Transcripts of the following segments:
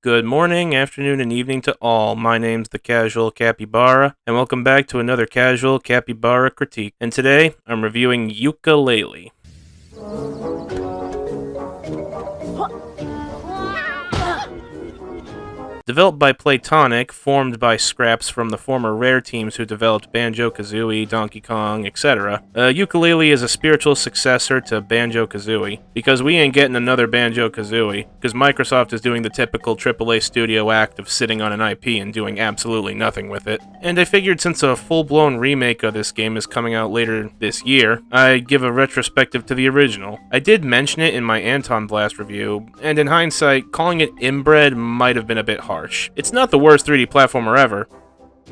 Good morning, afternoon, and evening to all. My name's the Casual Capybara, and welcome back to another Casual Capybara critique. And today, I'm reviewing Yooka-laylee. Developed by Playtonic, formed by scraps from the former Rare teams who developed Banjo-Kazooie, Donkey Kong, etc., Yooka-laylee is a spiritual successor to Banjo-Kazooie, because we ain't getting another Banjo-Kazooie, because Microsoft is doing the typical AAA studio act of sitting on an IP and doing absolutely nothing with it. And I figured since a full-blown remake of this game is coming out later this year, I'd give a retrospective to the original. I did mention it in my Anton Blast review, and in hindsight, calling it inbred might have been a bit harsh. It's not the worst 3D platformer ever,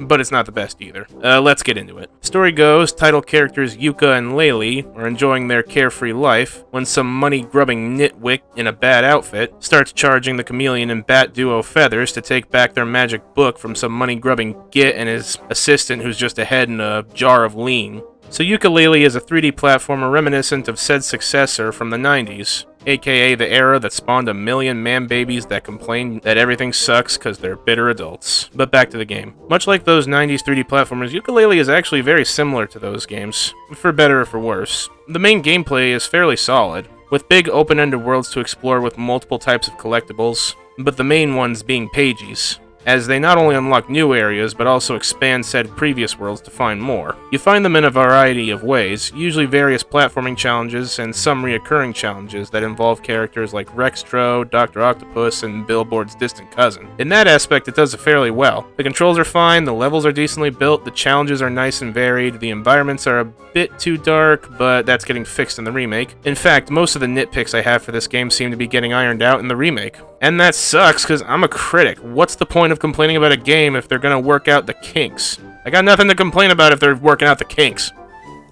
but it's not the best either. Let's get into it. Story goes, title characters Yooka and Laylee are enjoying their carefree life when some money-grubbing nitwit in a bad outfit starts charging the chameleon and bat duo Feathers to take back their magic book from some money-grubbing git and his assistant who's just a head in a jar of lean. So Yooka-laylee is a 3D platformer reminiscent of said successor from the 90s, aka the era that spawned a million man-babies that complain that everything sucks because they're bitter adults. But back to the game. Much like those 90s 3D platformers, Yooka-laylee is actually very similar to those games, for better or for worse. The main gameplay is fairly solid, with big open-ended worlds to explore with multiple types of collectibles, but the main ones being pages, as they not only unlock new areas, but also expand said previous worlds to find more. You find them in a variety of ways, usually various platforming challenges and some reoccurring challenges that involve characters like Rextro, Dr. Octopus, and Billboard's distant cousin. In that aspect, it does it fairly well. The controls are fine, the levels are decently built, the challenges are nice and varied, the environments are a bit too dark, but that's getting fixed in the remake. In fact, most of the nitpicks I have for this game seem to be getting ironed out in the remake. And that sucks, because I'm a critic. What's the point of complaining about a game if they're gonna work out the kinks? I got nothing to complain about if they're working out the kinks.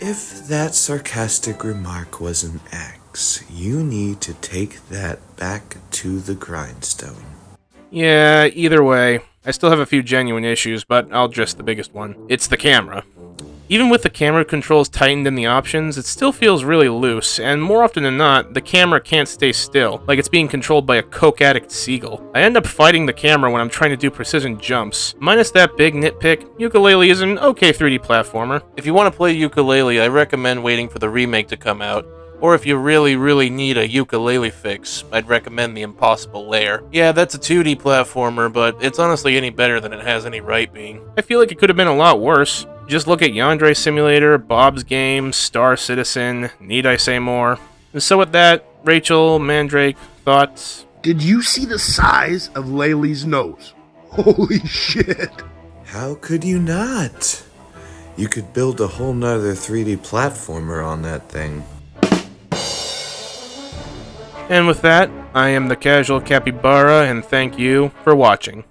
If that sarcastic remark was an axe, you need to take that back to the grindstone. Yeah, either way, I still have a few genuine issues, but I'll address the biggest one. It's the camera. Even with the camera controls tightened in the options, it still feels really loose, and more often than not, the camera can't stay still, like it's being controlled by a coke addict seagull. I end up fighting the camera when I'm trying to do precision jumps. Minus that big nitpick, Yooka-laylee is an okay 3D platformer. If you want to play Yooka-laylee, I recommend waiting for the remake to come out. Or if you really need a Yooka-laylee fix, I'd recommend the Impossible Lair. Yeah, that's a 2D platformer, but it's honestly any better than it has any right being. I feel like it could have been a lot worse. Just look at Yandere Simulator, Bob's Game, Star Citizen, need I say more? And so with that, Rachel, Mandrake, thoughts? Did you see the size of Laylee's nose? Holy shit! How could you not? You could build a whole nother 3D platformer on that thing. And with that, I am the Casual Capybara, and thank you for watching.